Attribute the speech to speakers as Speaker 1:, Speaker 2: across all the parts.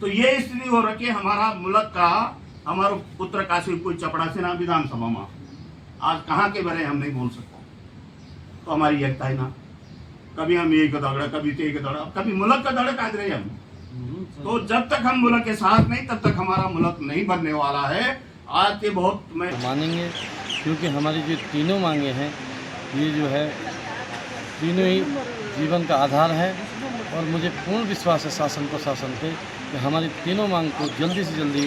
Speaker 1: तो ये स्थिति हो रखी है हमारा मुल्क का, हमारे उत्तरकाशी कोई चपड़ासी ना विधानसभा में आज कहाँ के बारे हम नहीं बोल सकते। तो हमारी एकता है ना, कभी हम एक दौड़ा, कभी ते एक दौड़ा, कभी मुल्क का दौड़ा काज रहे हम। तो जब तक हम मुल्क के साथ नहीं तब तक हमारा मुल्क नहीं बनने वाला है। आज के बहुत मैं
Speaker 2: मानेंगे, क्योंकि हमारी जो तीनों मांगे हैं ये जो है तीनों ही जीवन का आधार है। और मुझे पूर्ण विश्वास है शासन प्रशासन पे कि हमारी तीनों मांग को जल्दी से जल्दी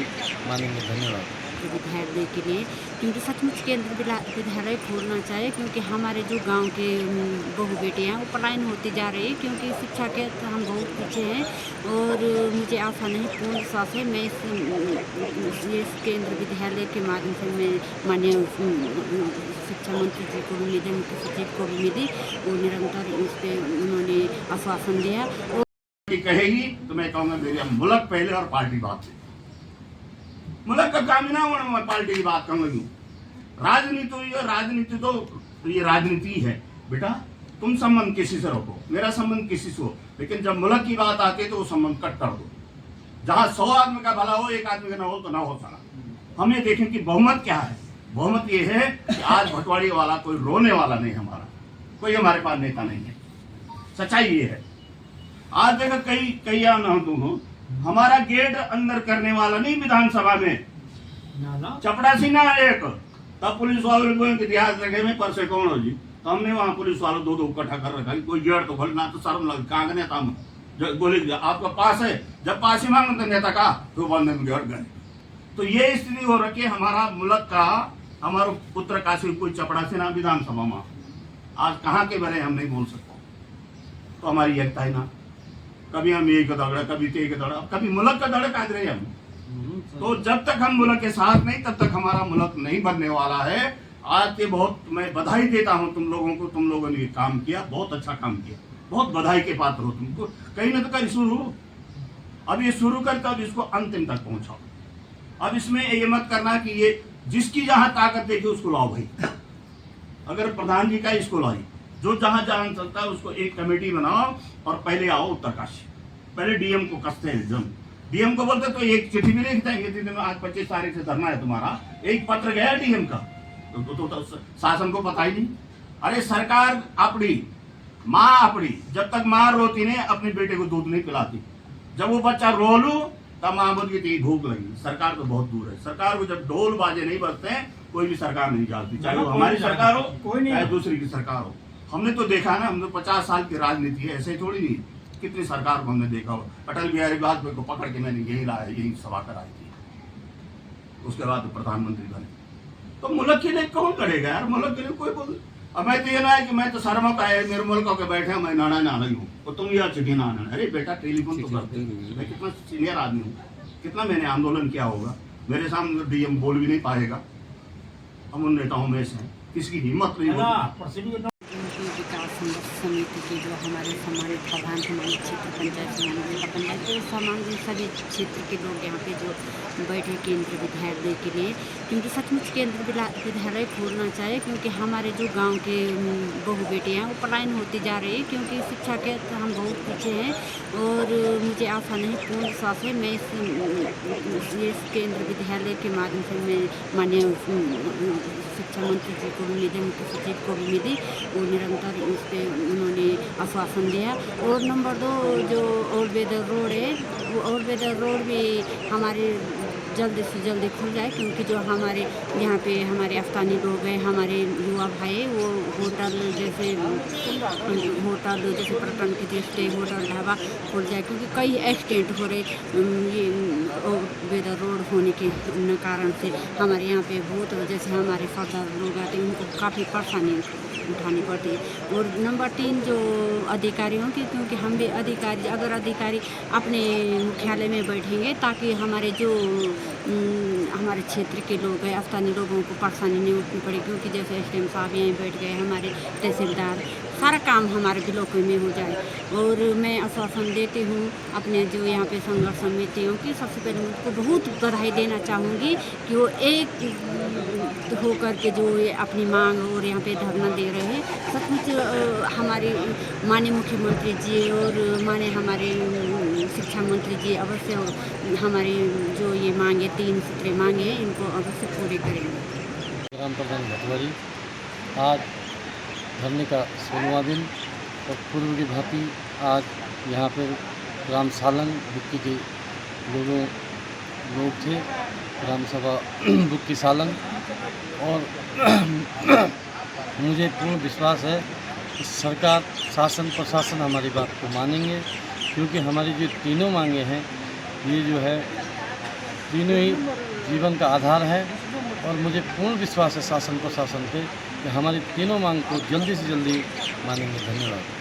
Speaker 2: मानेंगे। धन्यवाद।
Speaker 3: विद्यालय के लिए, क्योंकि सचमुच केंद्र विद्यालय खोलना चाहिए, क्योंकि हमारे जो गांव के बहू बेटे हैं वो पलायन होती जा रही है, क्योंकि शिक्षा के हम बहुत पीछे हैं। और मुझे आशा नहीं, पूर्ण विश्वास है मैं इस केंद्र विद्यालय के माध्यम से मैं माननीय शिक्षा मंत्री जी को भी मिली, मुख्य सचिव को भी मिली, और निरंतर इस पर उन्होंने आश्वासन दिया। और
Speaker 1: कहेगी तो मैं कहूँगा मेरे मुल्क पहले और पार्टी बाद में। मुल्क का काम ही ना होना, मैं पार्टी की बात कहूँगा क्यों। राजनीति तो ये राजनीति है बेटा। तुम संबंध किसी से रखो, मेरा संबंध किसी से हो, लेकिन जब मुल्क की बात आती है तो वो संबंध कट कर दो। जहाँ 100 आदमी का भला हो, एक आदमी का ना हो तो ना हो सका। हम ये देखें कि बहुमत क्या है। बहुमत ये है कि आज भटवाड़ी वाला कोई रोने वाला नहीं, हमारा कोई हमारे पास नेता नहीं है। सच्चाई ये है। आज देखो कई ना तुम हो, हमारा गेट अंदर करने वाला नहीं विधानसभा में चपड़ासी ना एक, तब पुलिस वालों को इतिहास रखे में पर से कौन हो जी, तो हमने वहां पुलिस वालों दो इकट्ठा कर रखा, कोई गेट तो खोलना तो शर्म लगे। कहाँ नेता हम बोले आपका पास है, जब पास ही मांगते तो नेता का तो बंद में गेट गए। तो ये स्थिति हो रखी है हमारा मुल्क का, हमारे उत्तरकाशी कोई चपड़ासी ना विधानसभा में आज कहाँ के बारे हम नहीं बोल सकते। तो हमारी एकता है ना, कभी हम एक दौड़ा, कभी ते एक दौड़ा, कभी मुल्क का दौड़ा काज रहे हम। तो जब तक हम मुल्क के साथ नहीं तब तक हमारा मुल्क नहीं बनने वाला है। आज के बहुत मैं बधाई देता हूं तुम लोगों को, तुम लोगों ने ये काम किया, बहुत अच्छा काम किया, बहुत बधाई के पात्र हो तुमको। कहीं ना तो कहीं शुरू, अब ये शुरू कर तब इसको अंतिम तक पहुंचाओ। अब इसमें ये मत करना कि ये जिसकी जहां ताकत देखी उसको लाओ भाई। अगर प्रधान जी का इसको लाई, जो जहां जहां चलता है उसको एक कमेटी बनाओ और पहले आओ उत्तरकाशी। पहले डीएम को कसते हैं, जम डीएम को बोलते तो एक चिट्ठी भी लिख देंगे, आज 25 तारीख से धरना है तुम्हारा, एक पत्र गया डीएम का, तो शासन को पता ही नहीं। अरे सरकार अपनी माँ अपनी, जब तक माँ रोती नहीं अपने बेटे को दूध नहीं पिलाती, जब वो बच्चा रो लू तब माँ बोलती थी भूख लगी। सरकार तो बहुत दूर है। सरकार को जब ढोल बाजे नहीं बजते हैं कोई भी सरकार नहीं जाती, चाहे वो हमारी सरकार हो चाहे दूसरी की सरकार हो। हमने तो देखा ना, हम तो 50 साल की राजनीति है, ऐसे थोड़ी नहीं। कितनी सरकार को हमने देखा हो। अटल बिहारी वाजपेयी को पकड़ के मैंने यही लाया, यही सभा कराई थी, उसके बाद तो प्रधानमंत्री बने। तो मुल्क के लिए कौन लड़ेगा यार, मुल्क के लिए कोई बोल। अब मैं तो ये ना है कि मैं तो शर्मा का है, मेरे मुल्क के बैठे मैं नाना नाना ही हूँ, तो तुम यह चिट्ठी ना आना। अरे बेटा टेलीफोन तो करते, मैं कितना सीनियर आदमी हूँ, कितना मैंने आंदोलन किया होगा। मेरे सामने डीएम बोल भी नहीं पाएगा। हम उन नेताओं में से किसी की हिम्मत नहीं होती।
Speaker 3: विकास समिति के जो हमारे सम्मानित प्रधान, हमारे क्षेत्र पंचायत जिला पंचायत के सम्मानित सभी क्षेत्र के लोग यहाँ पे जो बैठे केंद्र विद्यालय के लिए, क्योंकि सचमुच केंद्र विद्यालय खोलना चाहिए, क्योंकि हमारे जो गांव के बहू बेटे हैं वो पलायन होती जा रही है, क्योंकि शिक्षा के हम बहुत पीछे हैं। और मुझे आशा नहीं, पूर्ण विश्वास है मैं इस केंद्र विद्यालय के माध्यम से मैं माननीय शिक्षा मंत्री जी को भी मिली, मुख्य सचिव को भी मिली, और निरंतर इस पर उन्होंने आश्वासन दिया। और नंबर 2 जो ओल्ड वेदर रोड है, वो ओल्ड वेदर रोड भी हमारे जल्दी से जल्दी खुल जाए, क्योंकि जो हमारे यहाँ पे हमारे अफगानी लोग हैं, हमारे युवा भाई, वो होटल जैसे पर्यटन की दृष्टि होटल ढाबा खुल जाए, क्योंकि कई एक्सीडेंट हो रहे ये वेदर रोड होने के कारण से। हमारे यहाँ पे बहुत जैसे हमारे फादर लोग आते हैं, उनको काफ़ी परेशानी उठानी पड़ती है। और नंबर 3 जो अधिकारियों की, क्योंकि हम भी अधिकारी, अगर अधिकारी अपने मुख्यालय में बैठेंगे ताकि हमारे जो हमारे क्षेत्र के लोग हैं, अफगानी लोगों को परेशानी नहीं उठनी पड़े, क्योंकि जैसे एसडीएम साहब यहीं बैठ गए, हमारे तहसीलदार, सारा काम हमारे ब्लॉक में हो जाए। और मैं आश्वासन देती हूँ अपने जो यहाँ पे संघर्ष समितियों की, सबसे पहले मैं उनको बहुत बधाई देना चाहूँगी कि वो एक होकर के जो ये अपनी मांग और यहाँ पे धरना दे रहे हैं। सचमुच हमारे माननीय मुख्यमंत्री जी और माननीय हमारे शिक्षा मंत्री जी अवश्य हमारी जो ये मांगे 3 सूत्री मांगे इनको अवश्य पूरे करेंगे।
Speaker 2: ग्राम प्रधान भटवारी आज धरने का 16वां दिन और पूर्व की भांति आज यहाँ पर ग्राम सालन बुक्की के लोग थे, ग्राम सभा बुक्की सालन। और मुझे पूर्ण विश्वास है कि सरकार, शासन, प्रशासन हमारी बात को मानेंगे, क्योंकि हमारी जो तीनों मांगे हैं ये जो है तीनों ही जीवन का आधार है। और मुझे पूर्ण विश्वास है शासन प्रशासन पे कि हमारी तीनों मांग को जल्दी से जल्दी मानेंगे। धन्यवाद।